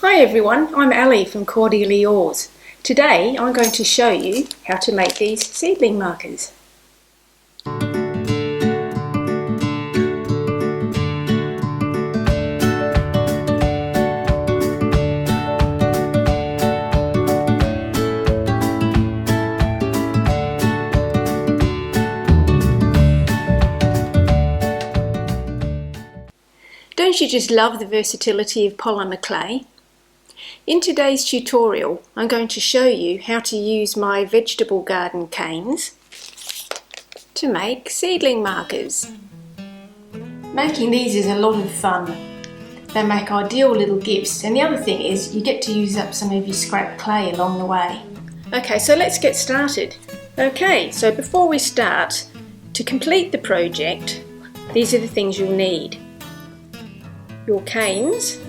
Hi everyone, I'm Ali from Cordially Yours. Today I'm going to show you how to make these seedling markers. Don't you just love the versatility of polymer clay? In today's tutorial, I'm going to show you how to use my vegetable garden canes to make seedling markers. Making these is a lot of fun. They make ideal little gifts, and the other thing is you get to use up some of your scrap clay along the way. Okay, so let's get started. Okay, so before we start, to complete the project, these are the things you'll need. Your canes,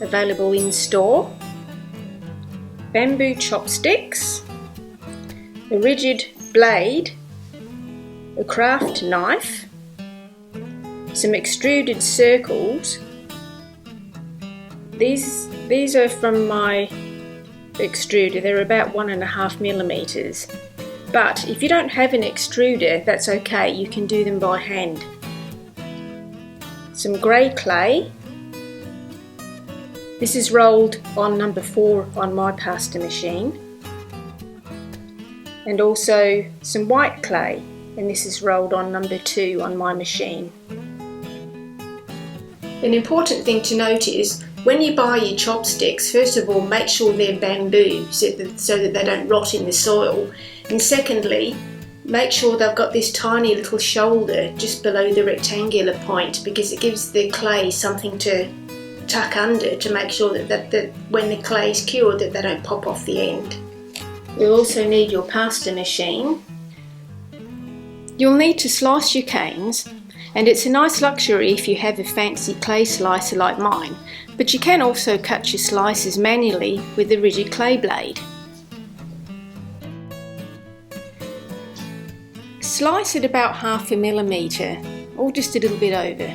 available in store, bamboo chopsticks, a rigid blade, a craft knife, some extruded circles. These are from my extruder. They're about 1.5 millimeters. But if you don't have an extruder, that's okay, you can do them by hand. Some grey clay. This is rolled on number 4 on my pasta machine. And also some white clay, and this is rolled on number 2 on my machine. An important thing to note is when you buy your chopsticks, first of all make sure they're bamboo so that they don't rot in the soil, and secondly make sure they've got this tiny little shoulder just below the rectangular point, because it gives the clay something to tuck under to make sure that when the clay is cured that they don't pop off the end. You'll also need your pasta machine. You'll need to slice your canes, and it's a nice luxury if you have a fancy clay slicer like mine, but you can also cut your slices manually with a rigid clay blade. Slice at about 1/2 millimeter, or just a little bit over.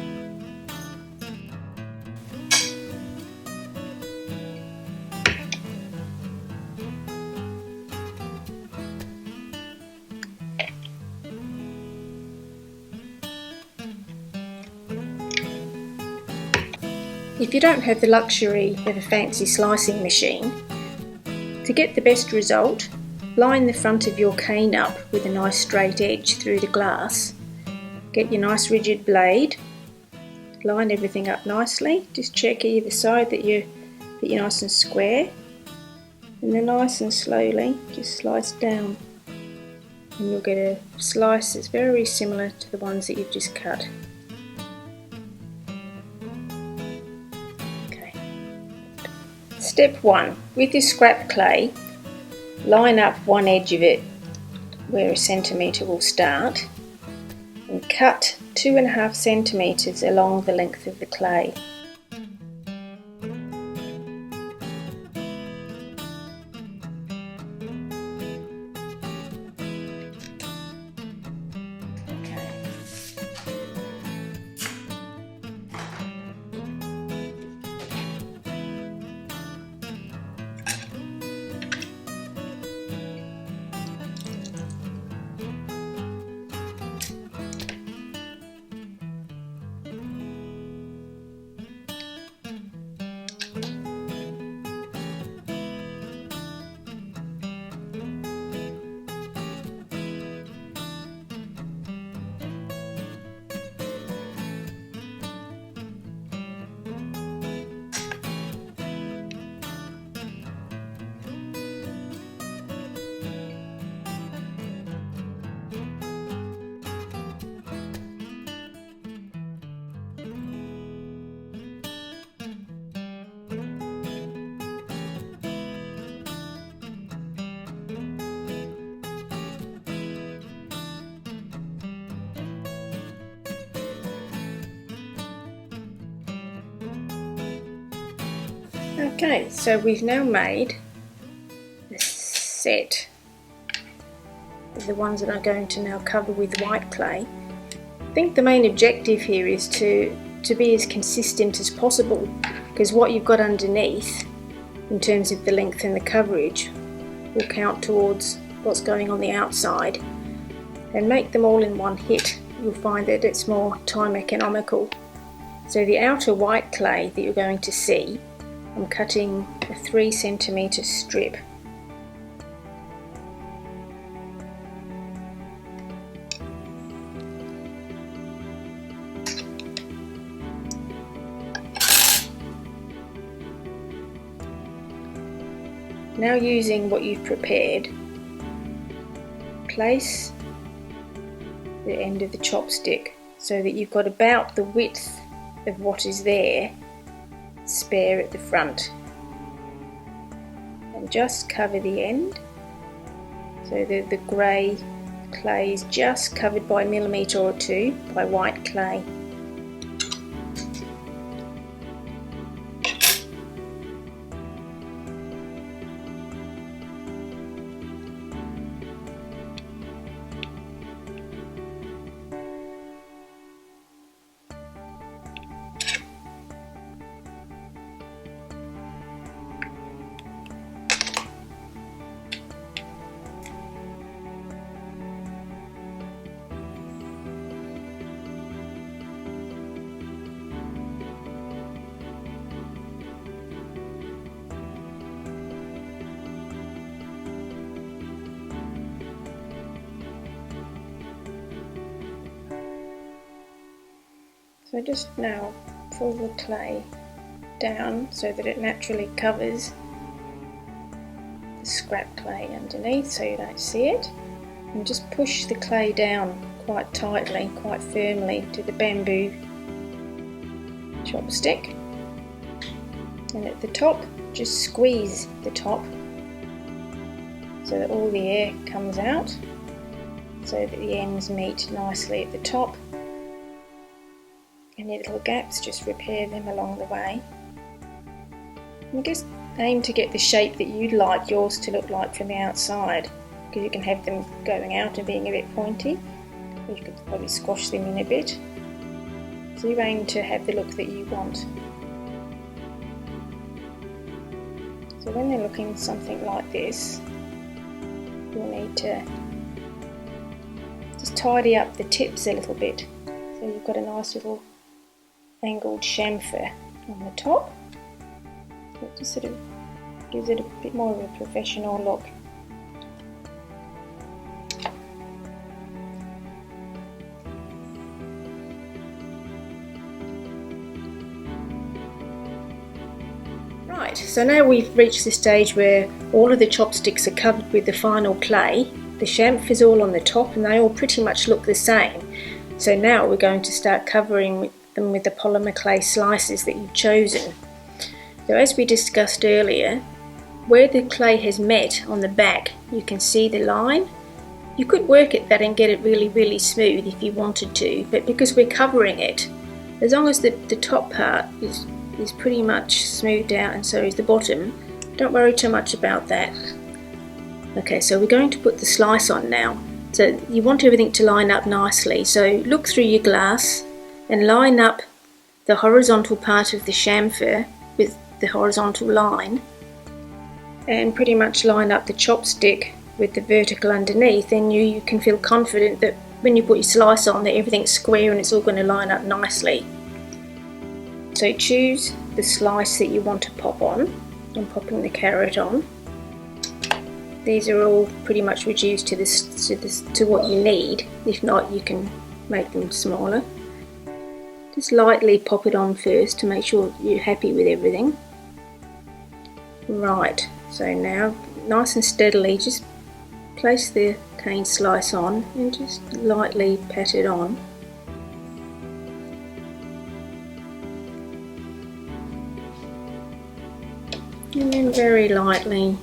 If you don't have the luxury of a fancy slicing machine, to get the best result, line the front of your cane up with a nice straight edge through the glass. Get your nice rigid blade, line everything up nicely, just check either side that you're nice and square, and then nice and slowly just slice down, and you'll get a slice that's very similar to the ones that you've just cut. Step 1. With your scrap clay, line up one edge of it where 1 centimetre will start, and cut 2.5 centimetres along the length of the clay. Okay, so we've now made a set of the ones that I'm going to now cover with white clay. I think the main objective here is to be as consistent as possible, because what you've got underneath in terms of the length and the coverage will count towards what's going on the outside, and make them all in one hit. You'll find that it's more time economical. So the outer white clay that you're going to see, I'm cutting a 3 centimetre strip. Now, using what you've prepared, place the end of the chopstick so that you've got about the width of what is there spare at the front, and just cover the end so that the grey clay is just covered by a millimetre or two by white clay. So just now pull the clay down so that it naturally covers the scrap clay underneath so you don't see it, and just push the clay down quite tightly, quite firmly to the bamboo chopstick, and at the top just squeeze the top so that all the air comes out, so that the ends meet nicely at the top. Any little gaps, just repair them along the way. And just aim to get the shape that you'd like yours to look like from the outside, because you can have them going out and being a bit pointy, or you could probably squash them in a bit. So you aim to have the look that you want. So when they're looking something like this, you'll need to just tidy up the tips a little bit, so you've got a nice little angled chamfer on the top. So it just sort of gives it a bit more of a professional look. Right, so now we've reached the stage where all of the chopsticks are covered with the final clay. The chamfer's all on the top and they all pretty much look the same. So now we're going to start covering them with the polymer clay slices that you've chosen. So as we discussed earlier, where the clay has met on the back, you can see the line. You could work at that and get it really smooth if you wanted to, but because we're covering it, as long as the top part is pretty much smoothed out and so is the bottom, don't worry too much about that. Okay, so we're going to put the slice on now. So you want everything to line up nicely, so look through your glass and line up the horizontal part of the chamfer with the horizontal line, and pretty much line up the chopstick with the vertical underneath, and you can feel confident that when you put your slice on that everything's square and it's all going to line up nicely. So choose the slice that you want to pop on. I'm popping the carrot on. These are all pretty much reduced to what you need. If not, you can make them smaller. Just lightly pop it on first to make sure you're happy with everything. Right, so now nice and steadily just place the cane slice on and just lightly pat it on. And then very lightly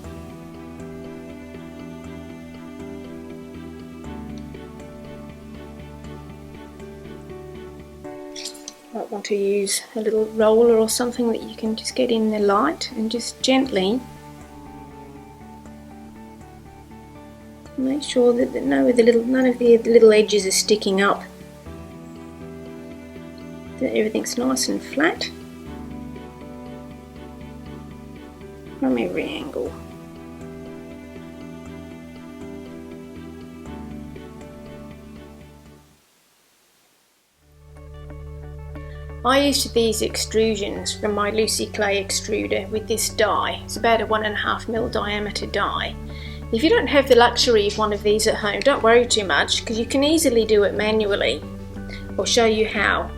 might want to use a little roller or something that you can just get in the light and just gently make sure that none of the little edges are sticking up, that everything's nice and flat. from every angle. I used these extrusions from my Lucy clay extruder with this die. It's about a 1.5mm diameter die. If you don't have the luxury of one of these at home, don't worry too much, because you can easily do it manually. I'll show you how.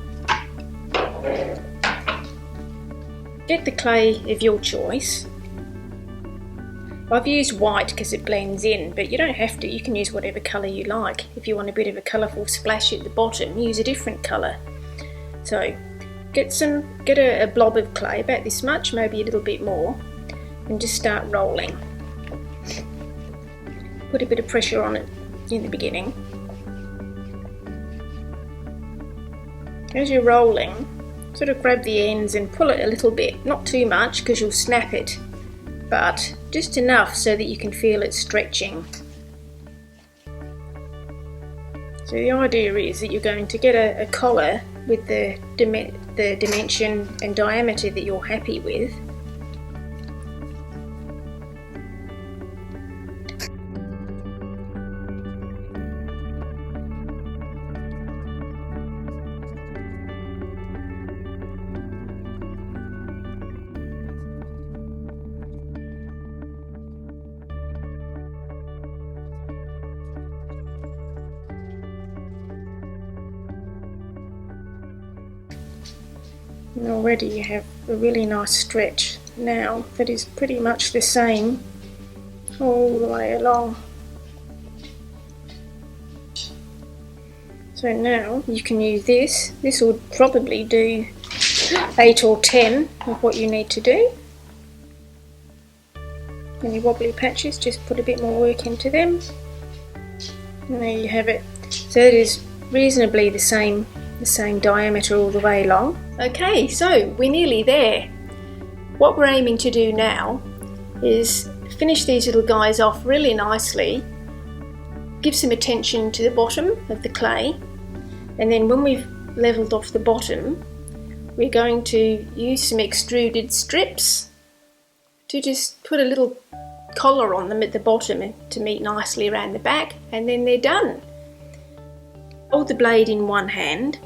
Get the clay of your choice. I've used white because it blends in, but you don't have to. You can use whatever colour you like. If you want a bit of a colourful splash at the bottom, use a different colour. So get a blob of clay, about this much, maybe a little bit more, and just start rolling. Put a bit of pressure on it in the beginning. As you're rolling, sort of grab the ends and pull it a little bit, not too much because you'll snap it, but just enough so that you can feel it stretching. So the idea is that you're going to get a collar with the dimension and diameter that you're happy with. And already you have a really nice stretch now that is pretty much the same all the way along. So now you can use this. This will probably do 8 or 10 of what you need to do. Any wobbly patches, just put a bit more work into them. And there you have it. So it is reasonably the same diameter all the way along. Okay, so we're nearly there. What we're aiming to do now is finish these little guys off really nicely, give some attention to the bottom of the clay, and then when we've levelled off the bottom, we're going to use some extruded strips to just put a little collar on them at the bottom to meet nicely around the back, and then they're done. Hold the blade in one hand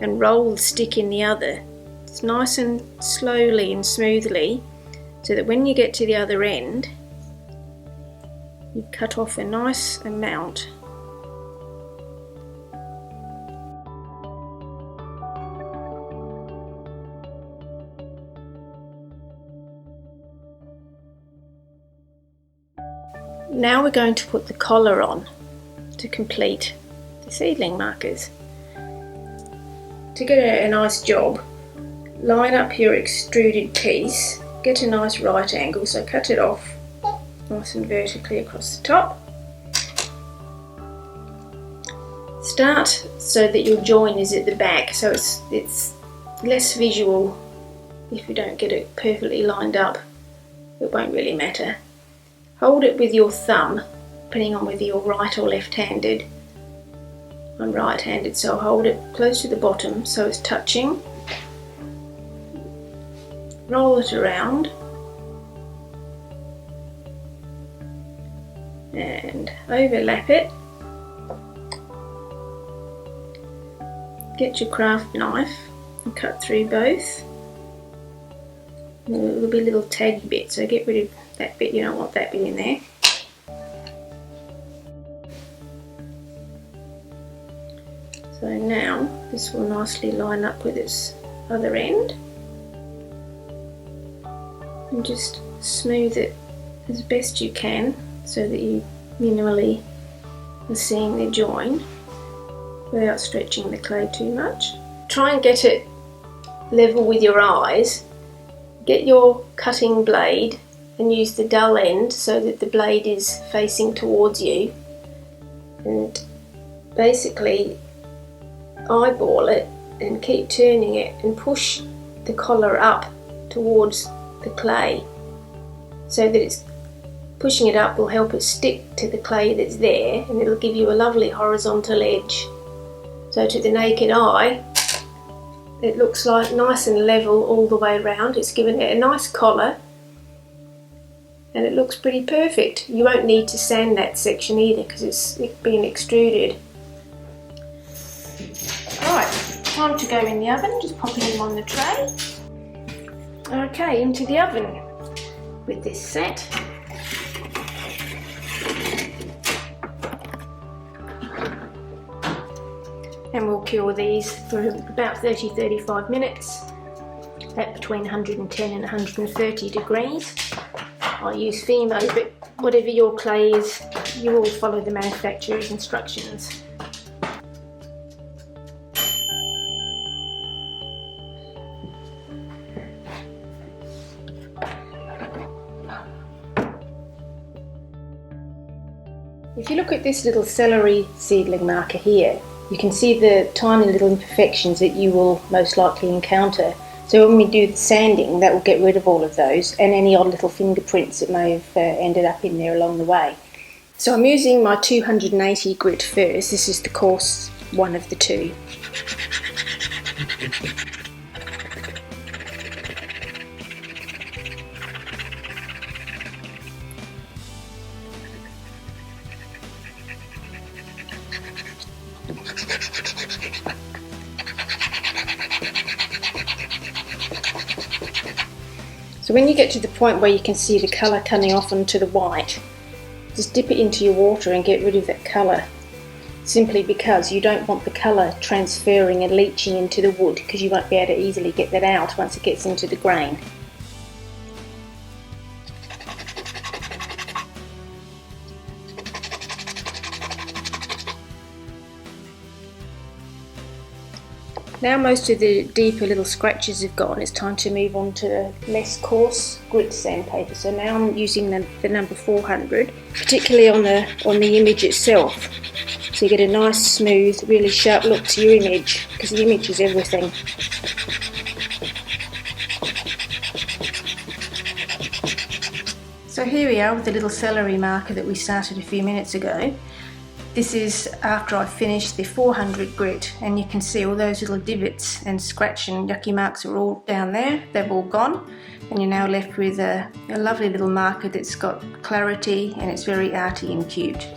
and roll the stick in the other. It's nice and slowly and smoothly, so that when you get to the other end, you cut off a nice amount. Now we're going to put the collar on to complete the seedling markers. To get a nice job, line up your extruded piece, get a nice right angle, so cut it off nice and vertically across the top. Start so that your join is at the back, so it's less visual. If you don't get it perfectly lined up, it won't really matter. Hold it with your thumb, depending on whether you're right or left-handed. I'm right-handed, so I'll hold it close to the bottom so it's touching. Roll it around and overlap it. Get your craft knife and cut through both. There'll be a little taggy bit, so get rid of that bit, you don't want that bit in there. So now this will nicely line up with its other end, and just smooth it as best you can so that you minimally are seeing the join without stretching the clay too much. Try and get it level with your eyes. Get your cutting blade and use the dull end so that the blade is facing towards you, and basically eyeball it and keep turning it and push the collar up towards the clay, so that it's pushing it up will help it stick to the clay that's there, and it'll give you a lovely horizontal edge. So to the naked eye it looks like nice and level all the way around. It's given it a nice collar, and it looks pretty perfect. You won't need to sand that section either because it's been extruded. Alright, time to go in the oven, just popping them on the tray. Okay, into the oven with this set. And we'll cure these for about 30-35 minutes at between 110 and 130 degrees. I'll use Fimo, but whatever your clay is, you will follow the manufacturer's instructions. If you look at this little celery seedling marker here, you can see the tiny little imperfections that you will most likely encounter. So when we do the sanding, that will get rid of all of those and any odd little fingerprints that may have ended up in there along the way. So I'm using my 280 grit first. This is the coarse one of the two. So when you get to the point where you can see the colour coming off onto the white, just dip it into your water and get rid of that colour. Simply because you don't want the colour transferring and leaching into the wood, because you won't be able to easily get that out once it gets into the grain. Now most of the deeper little scratches have gone, it's time to move on to less coarse grit sandpaper. So now I'm using the number 400, particularly on the image itself. So you get a nice, smooth, really sharp look to your image, because the image is everything. So here we are with the little celery marker that we started a few minutes ago. This is after I finished the 400 grit, and you can see all those little divots and scratch and yucky marks are all down there. They've all gone, and you're now left with a lovely little marker that's got clarity and it's very arty and cute.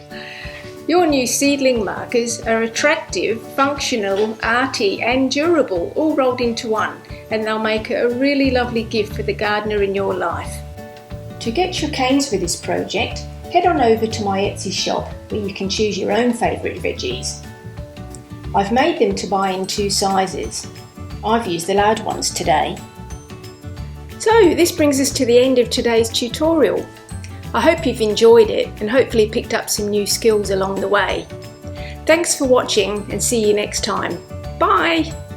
Your new seedling markers are attractive, functional, arty and durable, all rolled into one, and they'll make a really lovely gift for the gardener in your life. To get your canes for this project, head on over to my Etsy shop where you can choose your own favourite veggies. I've made them to buy in 2 sizes. I've used the large ones today. So this brings us to the end of today's tutorial. I hope you've enjoyed it and hopefully picked up some new skills along the way. Thanks for watching and see you next time. Bye!